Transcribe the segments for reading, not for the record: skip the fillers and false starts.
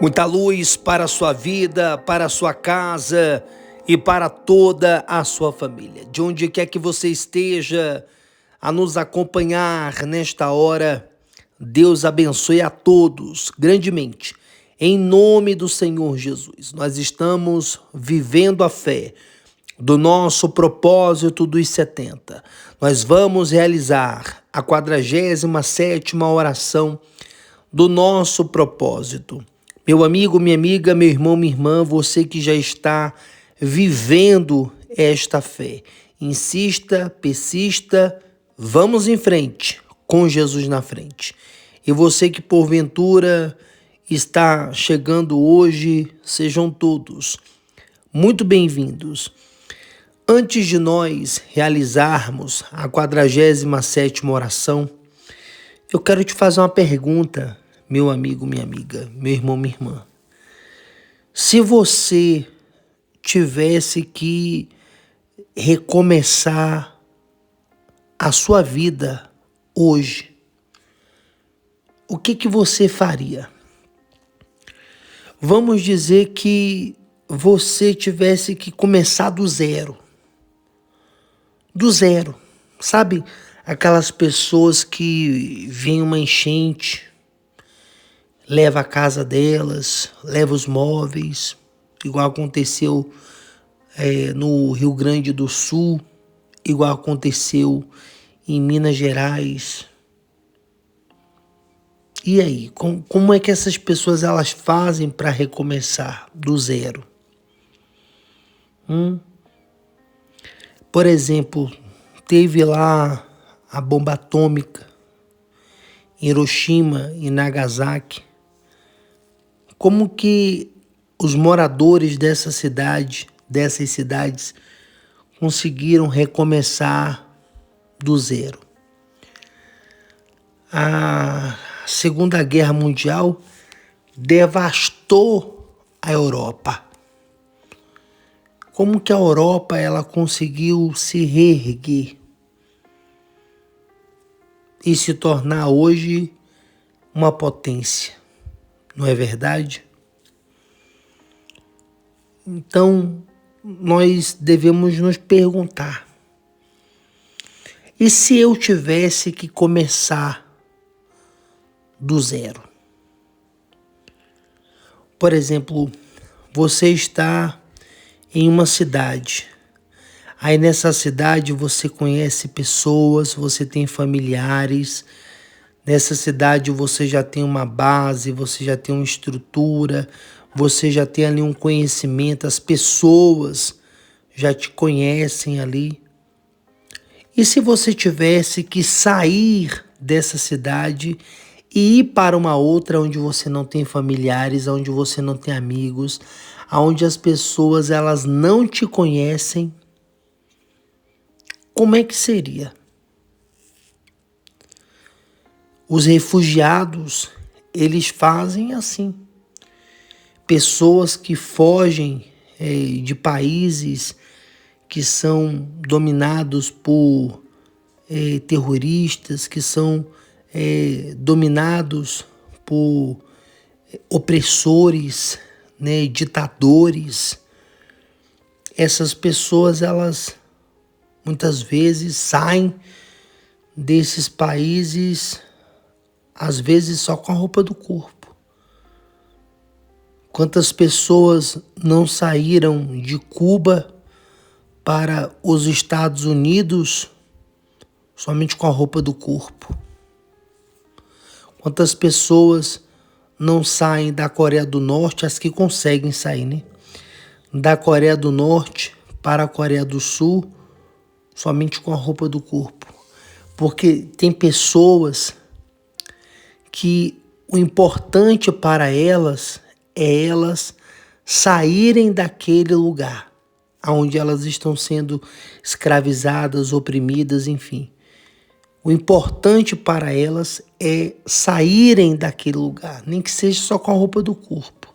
Muita luz para a sua vida, para a sua casa e para toda a sua família. De onde quer que você esteja a nos acompanhar nesta hora, Deus abençoe a todos grandemente. Em nome do Senhor Jesus, nós estamos vivendo a fé do nosso propósito dos 70. Nós vamos realizar a 47ª oração do nosso propósito. Meu amigo, minha amiga, meu irmão, minha irmã, você que já está vivendo esta fé, insista, persista, vamos em frente, com Jesus na frente. E você que porventura está chegando hoje, sejam todos muito bem-vindos. Antes de nós realizarmos a 47ª oração, eu quero te fazer uma pergunta, meu amigo, minha amiga, meu irmão, minha irmã. Se você tivesse que recomeçar a sua vida hoje, o que você faria? Vamos dizer que você tivesse que começar do zero. Do zero. Sabe aquelas pessoas que vêm uma enchente, leva a casa delas, leva os móveis, igual aconteceu no Rio Grande do Sul, igual aconteceu em Minas Gerais. E aí, como é que essas pessoas elas fazem para recomeçar do zero? Por exemplo, teve lá a bomba atômica em Hiroshima e Nagasaki. Como que os moradores dessas cidades, conseguiram recomeçar do zero? A Segunda Guerra Mundial devastou a Europa. Como que a Europa ela conseguiu se reerguer e se tornar hoje uma potência? Não é verdade? Então, nós devemos nos perguntar: e se eu tivesse que começar do zero? Por exemplo, você está em uma cidade. Aí nessa cidade você conhece pessoas, você tem familiares. Nessa cidade você já tem uma base, você já tem uma estrutura, você já tem ali um conhecimento, as pessoas já te conhecem ali. E se você tivesse que sair dessa cidade e ir para uma outra onde você não tem familiares, onde você não tem amigos, onde as pessoas elas não te conhecem, como é que seria? Os refugiados, eles fazem assim. Pessoas que fogem de países que são dominados por terroristas, que são dominados por opressores, né, ditadores. Essas pessoas, elas muitas vezes saem desses países, às vezes só com a roupa do corpo. Quantas pessoas não saíram de Cuba para os Estados Unidos somente com a roupa do corpo? Quantas pessoas não saem da Coreia do Norte, as que conseguem sair, né? Da Coreia do Norte para a Coreia do Sul somente com a roupa do corpo? Porque tem pessoas que o importante para elas é elas saírem daquele lugar onde elas estão sendo escravizadas, oprimidas, enfim. O importante para elas é saírem daquele lugar, nem que seja só com a roupa do corpo.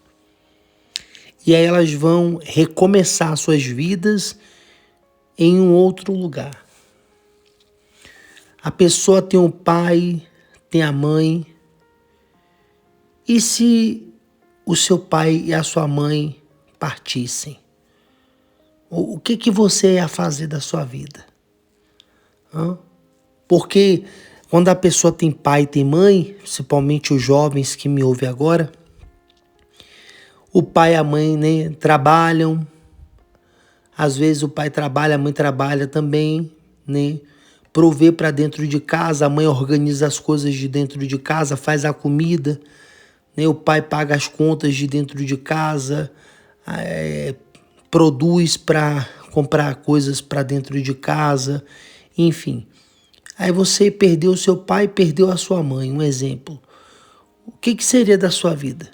E aí elas vão recomeçar suas vidas em um outro lugar. A pessoa tem o pai, tem a mãe. E se o seu pai e a sua mãe partissem? O que que você ia fazer da sua vida? Hã? Porque quando a pessoa tem pai e tem mãe, principalmente os jovens que me ouvem agora, o pai e a mãe, né, trabalham. Às vezes o pai trabalha, a mãe trabalha também, né? Provê para dentro de casa, a mãe organiza as coisas de dentro de casa, faz a comida, né? O pai paga as contas de dentro de casa, produz para comprar coisas para dentro de casa, enfim. Aí você perdeu o seu pai, perdeu a sua mãe, um exemplo. O que que seria da sua vida?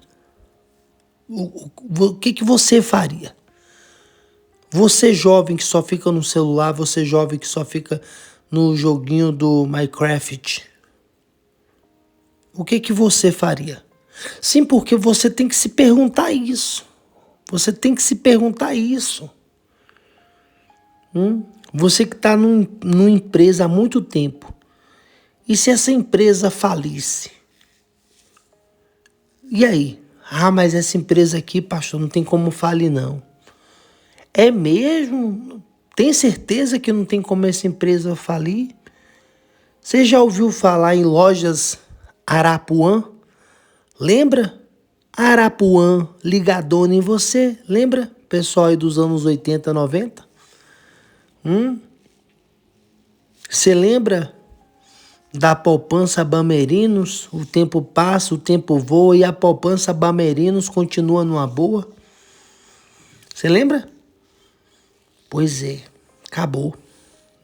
O que que você faria? Você jovem que só fica no celular, você jovem que só fica no joguinho do Minecraft, o que que você faria? Sim, porque você tem que se perguntar isso. Você tem que se perguntar isso. Você que está numa empresa há muito tempo. E se essa empresa falisse? E aí? Ah, mas essa empresa aqui, pastor, não tem como falir, não. É mesmo? Tem certeza que não tem como essa empresa falir? Você já ouviu falar em lojas Arapuã? Lembra? Arapuã, ligadona em você. Lembra? Pessoal aí dos anos 80, 90? Você lembra da poupança Bamerinos? O tempo passa, o tempo voa e a poupança Bamerinos continua numa boa? Você lembra? Pois é, acabou.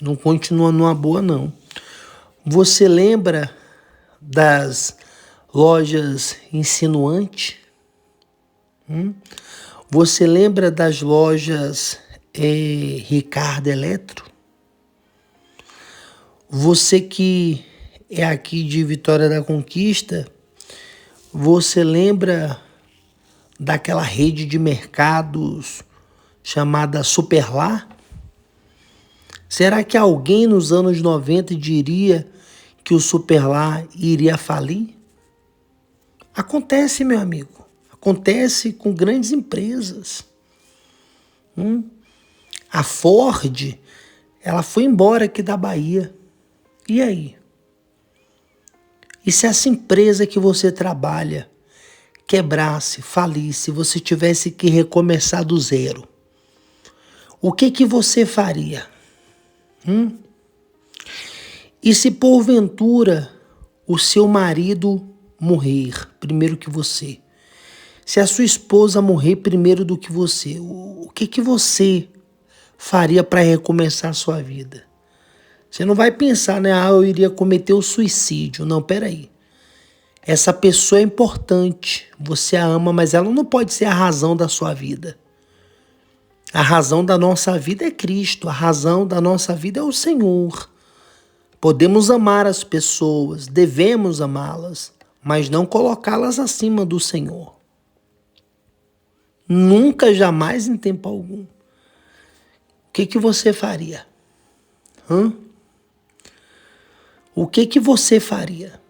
Não continua numa boa, não. Você lembra das lojas Insinuante? Você lembra das lojas Ricardo Eletro? Você que é aqui de Vitória da Conquista, você lembra daquela rede de mercados chamada Superlá? Será que alguém nos anos 90 diria que o Superlá iria falir? Acontece, meu amigo. Acontece com grandes empresas. A Ford, ela foi embora aqui da Bahia. E aí? E se essa empresa que você trabalha quebrasse, falisse, você tivesse que recomeçar do zero? O que que você faria? E se porventura o seu marido morrer primeiro que você? Se a sua esposa morrer primeiro do que você, o que que você faria para recomeçar a sua vida? Você não vai pensar, né? Ah, eu iria cometer o suicídio. Não, peraí. Essa pessoa é importante, você a ama, mas ela não pode ser a razão da sua vida. A razão da nossa vida é Cristo, a razão da nossa vida é o Senhor. Podemos amar as pessoas, devemos amá-las, mas não colocá-las acima do Senhor. Nunca, jamais, em tempo algum. O que que você faria? O que que você faria?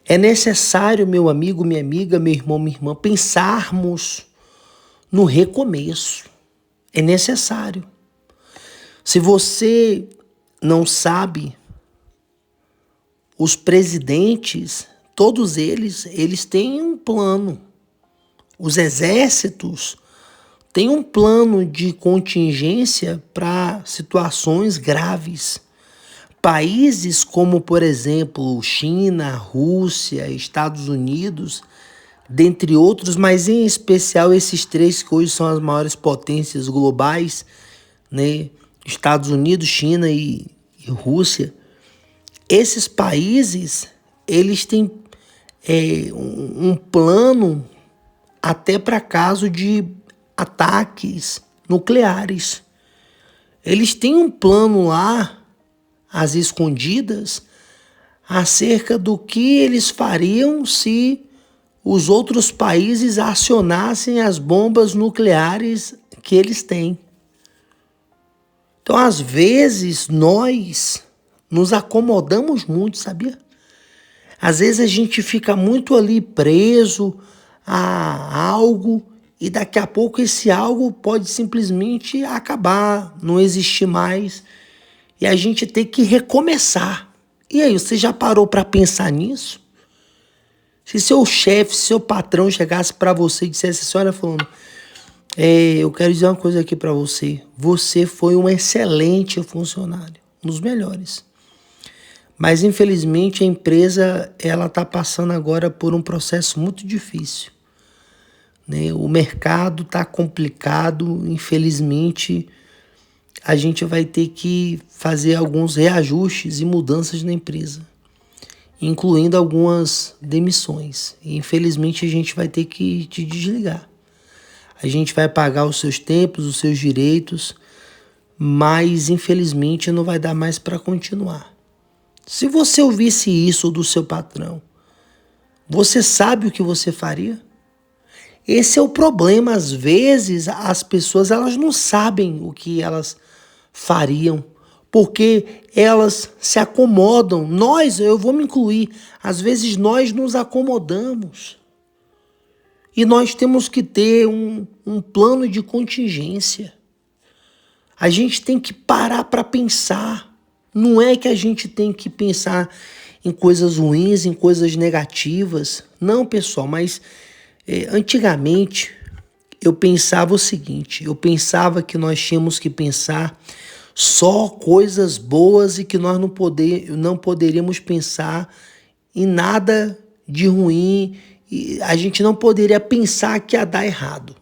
É necessário, meu amigo, minha amiga, meu irmão, minha irmã, pensarmos no recomeço. É necessário. Se você não sabe, os presidentes, todos eles têm um plano. Os exércitos têm um plano de contingência para situações graves. Países como, por exemplo, China, Rússia, Estados Unidos, dentre outros, mas em especial esses três que hoje são as maiores potências globais, né? Estados Unidos, China e Rússia. Esses países, eles têm um plano até para caso de ataques nucleares. Eles têm um plano lá, às escondidas, acerca do que eles fariam se os outros países acionassem as bombas nucleares que eles têm. Então, às vezes, nós nos acomodamos muito, sabia? Às vezes a gente fica muito ali preso a algo e daqui a pouco esse algo pode simplesmente acabar, não existir mais e a gente tem que recomeçar. E aí, você já parou para pensar nisso? Se seu chefe, seu patrão chegasse para você e dissesse assim, olha, falando, eu quero dizer uma coisa aqui para você. Você foi um excelente funcionário, um dos melhores. Mas infelizmente a empresa ela está passando agora por um processo muito difícil, né? O mercado está complicado, infelizmente a gente vai ter que fazer alguns reajustes e mudanças na empresa, incluindo algumas demissões. E infelizmente a gente vai ter que te desligar. A gente vai pagar os seus tempos, os seus direitos, mas infelizmente não vai dar mais para continuar. Se você ouvisse isso do seu patrão, você sabe o que você faria? Esse é o problema. Às vezes as pessoas elas não sabem o que elas fariam, porque elas se acomodam. Eu vou me incluir, às vezes nós nos acomodamos. E nós temos que ter um plano de contingência. A gente tem que parar para pensar. Não é que a gente tem que pensar em coisas ruins, em coisas negativas. Não, pessoal, mas antigamente eu pensava o seguinte, eu pensava que nós tínhamos que pensar só coisas boas e que nós não poderíamos pensar em nada de ruim, e a gente não poderia pensar que ia dar errado.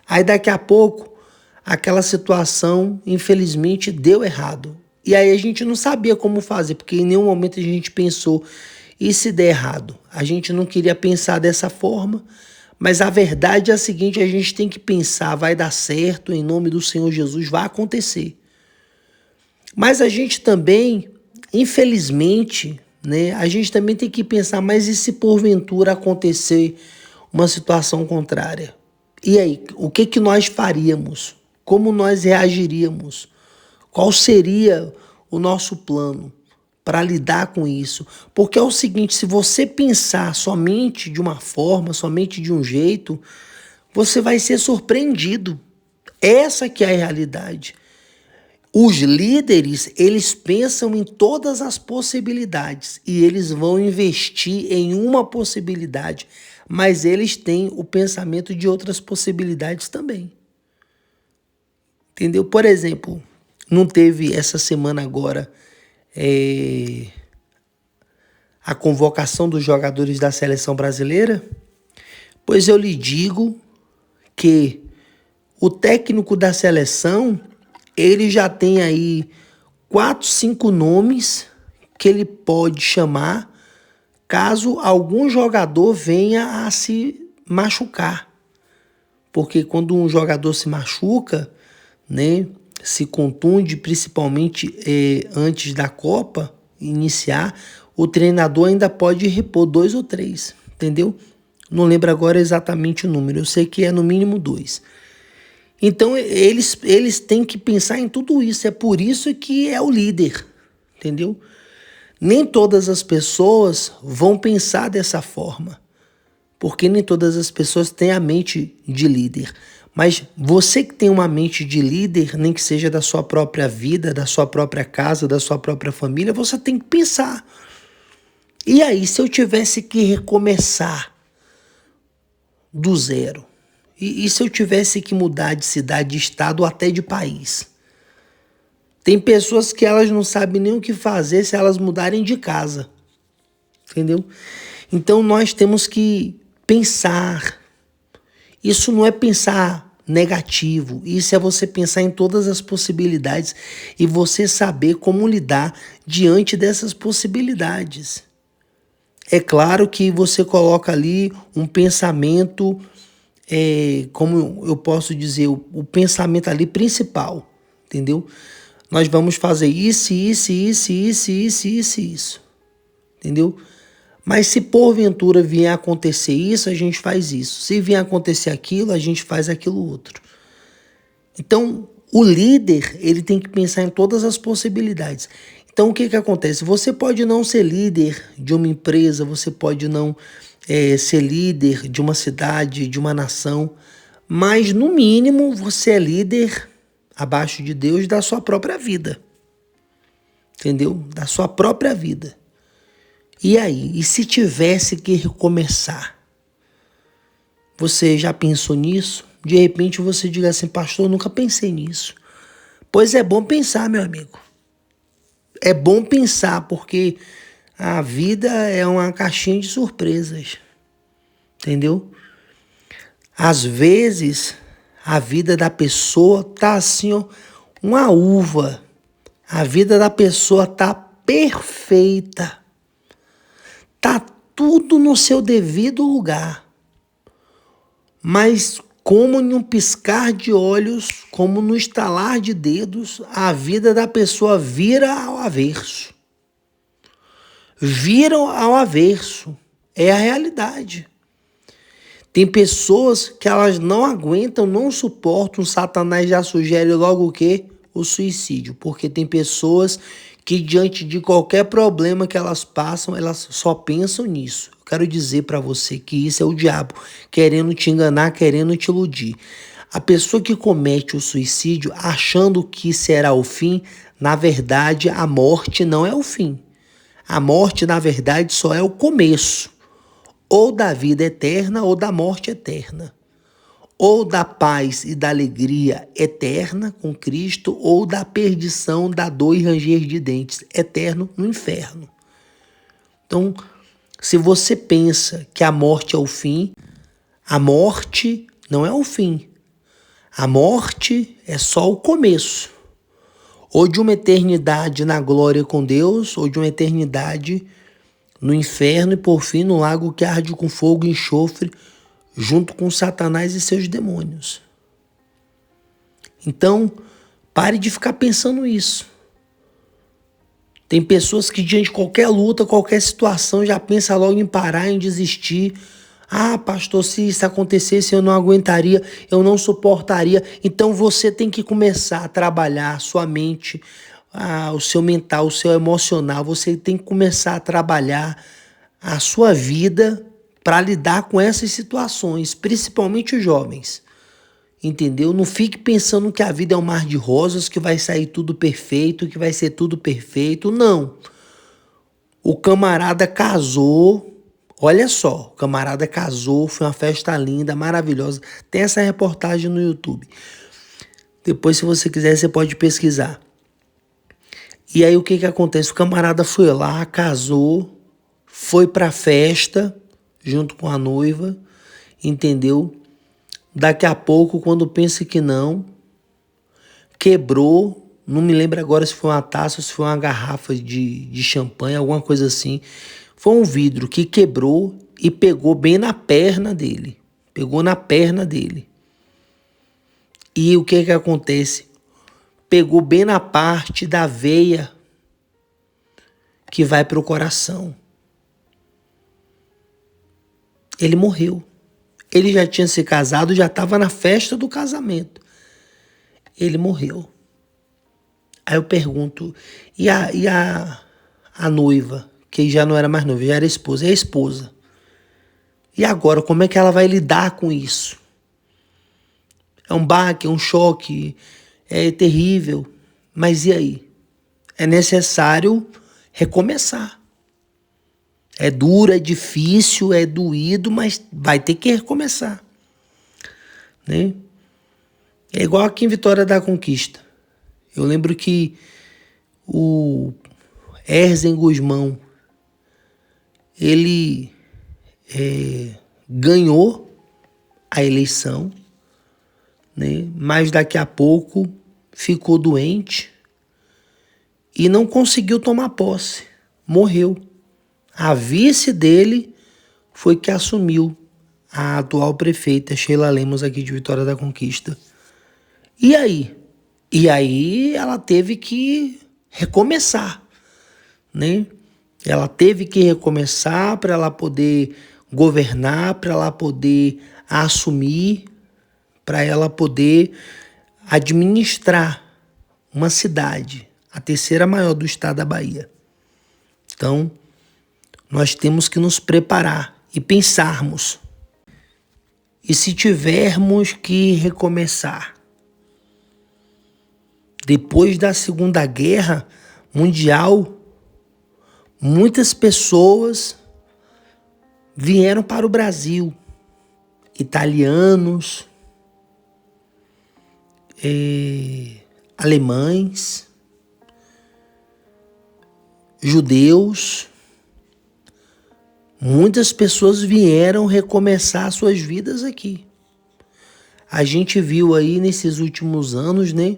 Aí daqui a pouco, aquela situação, infelizmente, deu errado. E aí a gente não sabia como fazer, porque em nenhum momento a gente pensou, e se der errado? A gente não queria pensar dessa forma, mas a verdade é a seguinte, a gente tem que pensar, vai dar certo, em nome do Senhor Jesus, vai acontecer. Mas a gente também, infelizmente, né, a gente também tem que pensar, mas e se porventura acontecer uma situação contrária? E aí, o que nós faríamos? Como nós reagiríamos? Qual seria o nosso plano para lidar com isso? Porque é o seguinte, se você pensar somente de uma forma, somente de um jeito, você vai ser surpreendido. Essa que é a realidade. Os líderes, eles pensam em todas as possibilidades e eles vão investir em uma possibilidade, mas eles têm o pensamento de outras possibilidades também. Entendeu? Por exemplo, não teve essa semana agora a convocação dos jogadores da seleção brasileira? Pois eu lhe digo que o técnico da seleção, ele já tem aí 4, 5 nomes que ele pode chamar caso algum jogador venha a se machucar. Porque quando um jogador se machuca, né, se contunde, principalmente antes da Copa iniciar, o treinador ainda pode repor 2 ou 3, entendeu? Não lembro agora exatamente o número, eu sei que é no mínimo 2. Então eles têm que pensar em tudo isso, é por isso que é o líder, entendeu? Nem todas as pessoas vão pensar dessa forma, porque nem todas as pessoas têm a mente de líder. Mas você que tem uma mente de líder, nem que seja da sua própria vida, da sua própria casa, da sua própria família, você tem que pensar. E aí, se eu tivesse que recomeçar do zero? E se eu tivesse que mudar de cidade, de estado ou até de país? Tem pessoas que elas não sabem nem o que fazer se elas mudarem de casa. Entendeu? Então nós temos que pensar. Isso não é pensar negativo. Isso é você pensar em todas as possibilidades e você saber como lidar diante dessas possibilidades. É claro que você coloca ali um pensamento, como eu posso dizer, o pensamento ali principal, entendeu? Nós vamos fazer isso, entendeu? Mas se porventura vier a acontecer isso, a gente faz isso. Se vier a acontecer aquilo, a gente faz aquilo outro. Então, o líder, ele tem que pensar em todas as possibilidades. Então, o que acontece? Você pode não ser líder de uma empresa, você pode não ser líder de uma cidade, de uma nação, mas no mínimo você é líder abaixo de Deus da sua própria vida. Entendeu? Da sua própria vida. E aí? E se tivesse que recomeçar? Você já pensou nisso? De repente você diga assim, pastor, eu nunca pensei nisso. Pois é bom pensar, meu amigo. É bom pensar, porque a vida é uma caixinha de surpresas. Entendeu? Às vezes, a vida da pessoa tá assim, ó, uma uva. A vida da pessoa tá perfeita. Tá tudo no seu devido lugar. Mas como em um piscar de olhos, como no estalar de dedos, a vida da pessoa vira ao avesso. Viram ao avesso. É a realidade. Tem pessoas que elas não aguentam, não suportam. Satanás já sugere logo o quê? O suicídio. Porque tem pessoas que diante de qualquer problema que elas passam, elas só pensam nisso. Eu quero dizer para você que isso é o diabo querendo te enganar, querendo te iludir. A pessoa que comete o suicídio achando que será o fim, na verdade a morte não é o fim. A morte, na verdade, só é o começo. Ou da vida eterna ou da morte eterna. Ou da paz e da alegria eterna com Cristo, ou da perdição, da dor e ranger de dentes eterno no inferno. Então, se você pensa que a morte é o fim, a morte não é o fim. A morte é só o começo. Ou de uma eternidade na glória com Deus, ou de uma eternidade no inferno e por fim no lago que arde com fogo e enxofre, junto com Satanás e seus demônios. Então, pare de ficar pensando isso. Tem pessoas que diante de qualquer luta, qualquer situação, já pensa logo em parar, em desistir. Ah, pastor, se isso acontecesse, eu não aguentaria, eu não suportaria. Então você tem que começar a trabalhar a sua mente, o seu mental, o seu emocional. Você tem que começar a trabalhar a sua vida para lidar com essas situações, principalmente os jovens. Entendeu? Não fique pensando que a vida é um mar de rosas, que vai sair tudo perfeito, que vai ser tudo perfeito. Não. O camarada casou. Olha só, o camarada casou, foi uma festa linda, maravilhosa. Tem essa reportagem no YouTube. Depois, se você quiser, você pode pesquisar. E aí, o que acontece? O camarada foi lá, casou, foi pra festa, junto com a noiva, entendeu? Daqui a pouco, quando pensa que não, quebrou, não me lembro agora se foi uma taça ou se foi uma garrafa de champanhe, alguma coisa assim. Foi um vidro que quebrou e pegou bem na perna dele. Pegou na perna dele. E o que acontece? Pegou bem na parte da veia que vai para o coração. Ele morreu. Ele já tinha se casado, já estava na festa do casamento. Ele morreu. Aí eu pergunto, e a noiva, que já não era mais noiva, já era esposa, é a esposa. E agora, como é que ela vai lidar com isso? É um baque, é um choque, é terrível. Mas e aí? É necessário recomeçar. É duro, é difícil, é doído, mas vai ter que recomeçar. Né? É igual aqui em Vitória da Conquista. Eu lembro que o Erzen Guzmão, ele ganhou a eleição, né? Mas daqui a pouco ficou doente e não conseguiu tomar posse. Morreu. A vice dele foi que assumiu, a atual prefeita Sheila Lemos aqui de Vitória da Conquista. E aí? E aí ela teve que recomeçar, né? Ela teve que recomeçar para ela poder governar, para ela poder assumir, para ela poder administrar uma cidade, a terceira maior do estado da Bahia. Então, nós temos que nos preparar. e pensarmos, e se tivermos que recomeçar? Depois da Segunda Guerra Mundial, muitas pessoas vieram para o Brasil. Italianos, alemães, judeus. Muitas pessoas vieram recomeçar suas vidas aqui. A gente viu aí nesses últimos anos, né?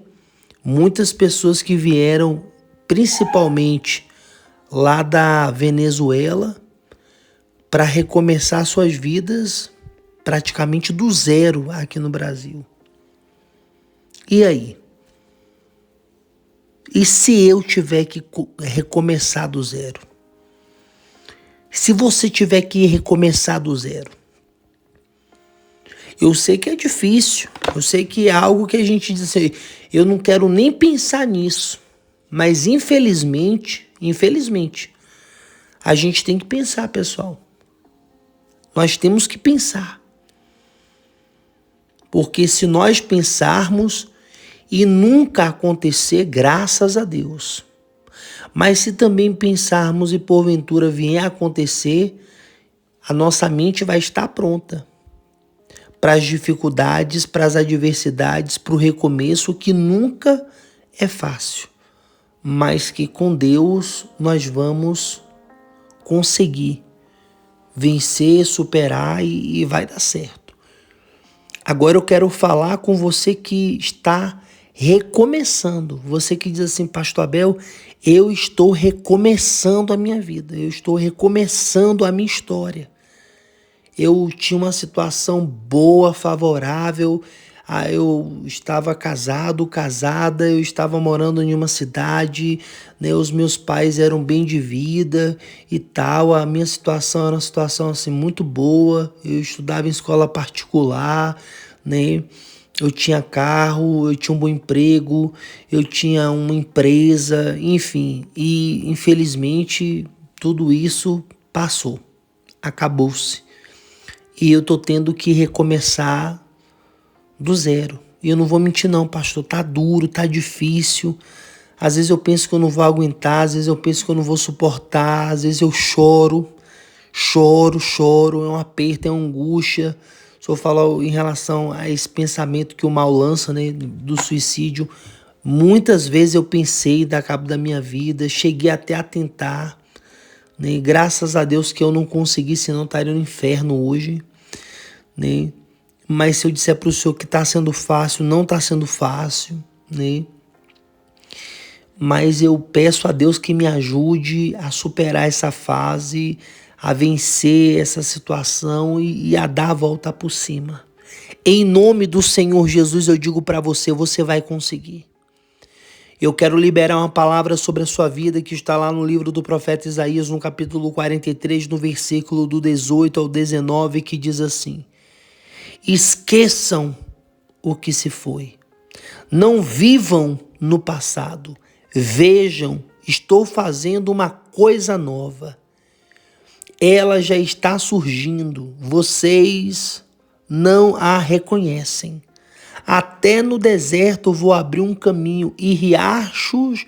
Muitas pessoas que vieram, principalmente lá da Venezuela, para recomeçar suas vidas praticamente do zero aqui no Brasil. E aí? E se eu tiver que recomeçar do zero? Se você tiver que recomeçar do zero? Eu sei que é difícil, eu sei que é algo que a gente diz assim, eu não quero nem pensar nisso, mas infelizmente, a gente tem que pensar, pessoal. Nós temos que pensar. Porque se nós pensarmos e nunca acontecer, graças a Deus. Mas se também pensarmos e porventura vier a acontecer, a nossa mente vai estar pronta para as dificuldades, para as adversidades, para o recomeço, que nunca é fácil, mas que com Deus nós vamos conseguir vencer, superar e vai dar certo. Agora eu quero falar com você que está recomeçando, você que diz assim, Pastor Abel, eu estou recomeçando a minha vida, eu estou recomeçando a minha história. Eu tinha uma situação boa, favorável, eu estava casada, eu estava morando em uma cidade, né, os meus pais eram bem de vida e tal, a minha situação era uma situação assim, muito boa, eu estudava em escola particular, né, eu tinha carro, eu tinha um bom emprego, eu tinha uma empresa, enfim, e infelizmente tudo isso passou, acabou-se. E eu tô tendo que recomeçar do zero. E eu não vou mentir não, pastor, tá duro, tá difícil. Às vezes eu penso que eu não vou aguentar, às vezes eu penso que eu não vou suportar, às vezes eu choro, é um aperto, é uma angústia. Se eu falar em relação a esse pensamento que o mal lança, né, do suicídio, muitas vezes eu pensei dar cabo da minha vida, cheguei até a tentar, né? Graças a Deus que eu não consegui, senão estaria no inferno hoje, né? Mas se eu disser para o senhor que está sendo fácil, não está sendo fácil, né? Mas eu peço a Deus que me ajude a superar essa fase, a vencer essa situação e a dar a volta por cima. Em nome do Senhor Jesus, eu digo para você, você vai conseguir. Eu quero liberar uma palavra sobre a sua vida que está lá no livro do profeta Isaías, no capítulo 43, no versículo do 18 ao 19, que diz assim: esqueçam o que se foi. Não vivam no passado. Vejam, estou fazendo uma coisa nova. Ela já está surgindo. Vocês não a reconhecem. Até no deserto vou abrir um caminho e riachos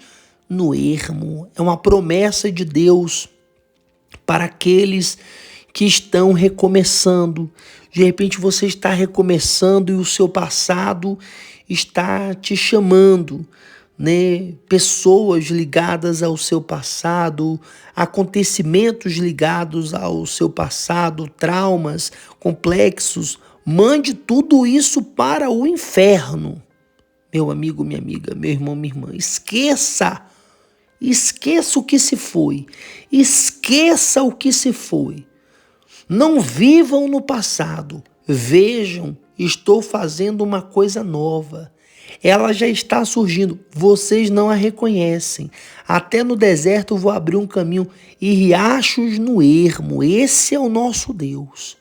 no ermo. É uma promessa de Deus para aqueles que estão recomeçando. De repente você está recomeçando e o seu passado está te chamando, né? Pessoas ligadas ao seu passado, acontecimentos ligados ao seu passado, traumas complexos. Mande tudo isso para o inferno. Meu amigo, minha amiga, meu irmão, minha irmã, esqueça o que se foi. Esqueça o que se foi. Não vivam no passado. Vejam, estou fazendo uma coisa nova. Ela já está surgindo. Vocês não a reconhecem. Até no deserto vou abrir um caminho e riachos no ermo. Esse é o nosso Deus.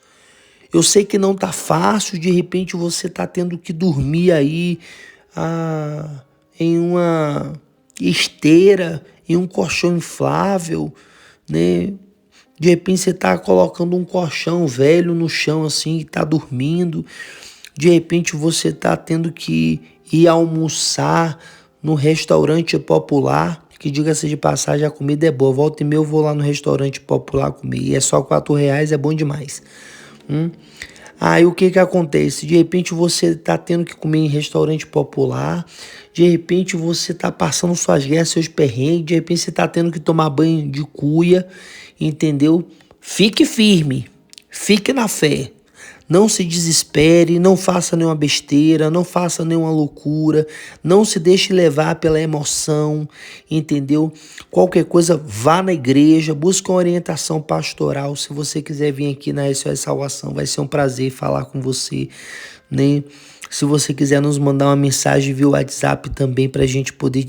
Eu sei que não está fácil. De repente você está tendo que dormir aí em uma esteira, em um colchão inflável, né? De repente você está colocando um colchão velho no chão assim e está dormindo. De repente você está tendo que ir almoçar no restaurante popular, que diga-se de passagem, a comida é boa. Volta e meia eu vou lá no restaurante popular comer e é só R$ 4, é bom demais. Aí o que acontece? De repente você está tendo que comer em restaurante popular, de repente você está passando suas guerras, seus perrengues, de repente você está tendo que tomar banho de cuia, entendeu? Fique firme, fique na fé. Não se desespere, não faça nenhuma besteira, não faça nenhuma loucura, não se deixe levar pela emoção, entendeu? Qualquer coisa, vá na igreja, busque uma orientação pastoral. Se você quiser vir aqui na SOS Salvação, vai ser um prazer falar com você, né? Se você quiser nos mandar uma mensagem via WhatsApp também para a gente poder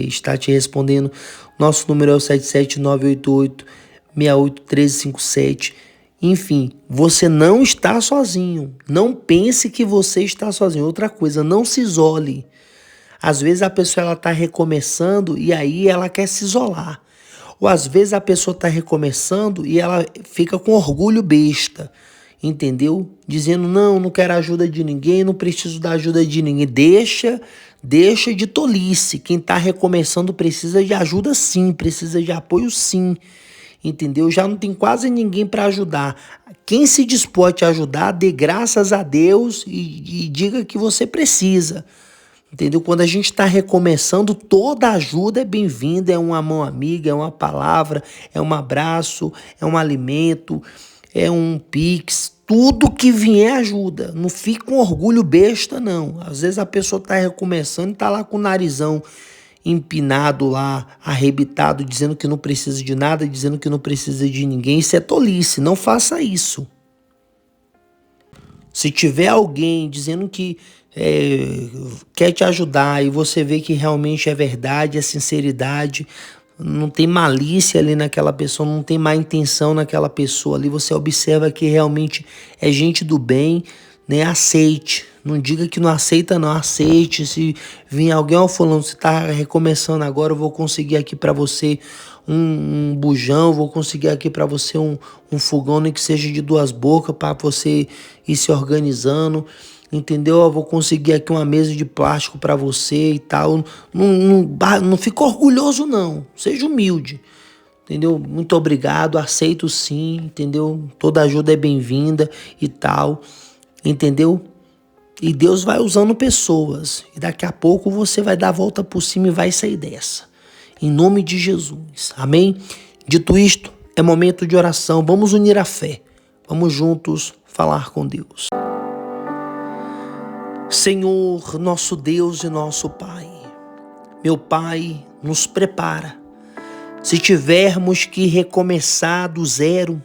estar te respondendo, nosso número é o 77988 681357. Enfim, você não está sozinho. Não pense que você está sozinho. Outra coisa, não se isole. Às vezes a pessoa ela está recomeçando e aí ela quer se isolar. Ou às vezes a pessoa está recomeçando e ela fica com orgulho besta, entendeu? Dizendo, não quero ajuda de ninguém, não preciso da ajuda de ninguém. Deixa de tolice. Quem está recomeçando precisa de ajuda sim, precisa de apoio sim. Entendeu? Já não tem quase ninguém para ajudar. Quem se dispor a te ajudar, dê graças a Deus e diga que você precisa. Entendeu? Quando a gente está recomeçando, toda ajuda é bem-vinda. É uma mão amiga, é uma palavra, é um abraço, é um alimento, é um pix. Tudo que vier ajuda. Não fique com orgulho besta, não. Às vezes a pessoa está recomeçando e está lá com o narizão empinado lá, arrebitado, dizendo que não precisa de nada, dizendo que não precisa de ninguém. Isso é tolice, não faça isso. Se tiver alguém dizendo que quer te ajudar e você vê que realmente é verdade, é sinceridade, não tem malícia ali naquela pessoa, não tem má intenção naquela pessoa ali, você observa que realmente é gente do bem, né? Aceite. Não diga que não aceita, não. Aceite. Se vir alguém, fulano, você tá recomeçando agora, eu vou conseguir aqui para você um bujão, vou conseguir aqui para você um fogão, nem que seja de 2 bocas, para você ir se organizando, entendeu? Eu vou conseguir aqui uma mesa de plástico para você e tal. Não fica orgulhoso, não. Seja humilde. Entendeu? Muito obrigado, aceito sim, entendeu? Toda ajuda é bem-vinda e tal, entendeu? E Deus vai usando pessoas. E daqui a pouco você vai dar a volta por cima e vai sair dessa. Em nome de Jesus. Amém? Dito isto, é momento de oração. Vamos unir a fé. Vamos juntos falar com Deus. Senhor, nosso Deus e nosso Pai. Meu Pai, nos prepara. Se tivermos que recomeçar do zero,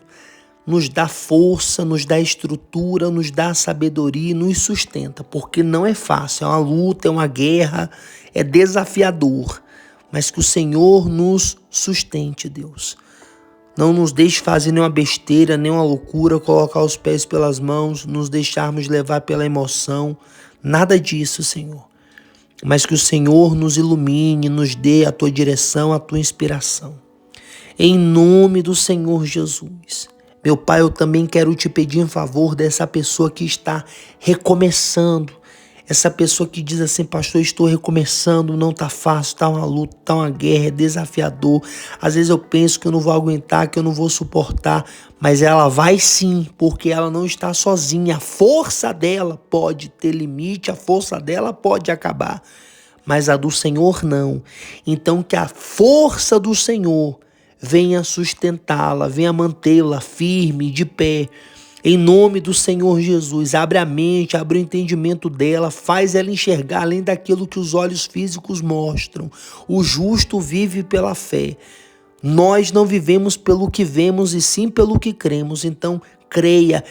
nos dá força, nos dá estrutura, nos dá sabedoria e nos sustenta, porque não é fácil, é uma luta, é uma guerra, é desafiador, mas que o Senhor nos sustente, Deus. Não nos deixe fazer nenhuma besteira, nenhuma loucura, colocar os pés pelas mãos, nos deixarmos levar pela emoção, nada disso, Senhor. Mas que o Senhor nos ilumine, nos dê a tua direção, a tua inspiração. Em nome do Senhor Jesus. Meu Pai, eu também quero te pedir em favor dessa pessoa que está recomeçando. Essa pessoa que diz assim, pastor, estou recomeçando, não tá fácil, tá uma luta, tá uma guerra, é desafiador. Às vezes eu penso que eu não vou aguentar, que eu não vou suportar, mas ela vai sim, porque ela não está sozinha. A força dela pode ter limite, a força dela pode acabar, mas a do Senhor não. Então que a força do Senhor venha sustentá-la, venha mantê-la firme, de pé. Em nome do Senhor Jesus, abre a mente, abre o entendimento dela, faz ela enxergar além daquilo que os olhos físicos mostram. O justo vive pela fé. Nós não vivemos pelo que vemos e sim pelo que cremos. Então, creia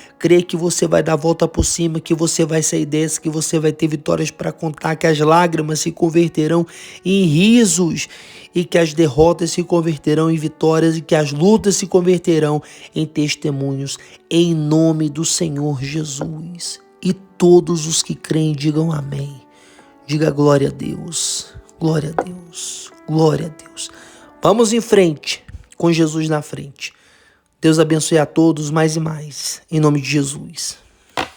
que você vai dar a volta por cima, que você vai sair dessa, que você vai ter vitórias para contar, que as lágrimas se converterão em risos e que as derrotas se converterão em vitórias e que as lutas se converterão em testemunhos, em nome do Senhor Jesus. E todos os que creem digam amém. Diga glória a Deus, glória a Deus, glória a Deus. Vamos em frente, com Jesus na frente. Deus abençoe a todos mais e mais. Em nome de Jesus.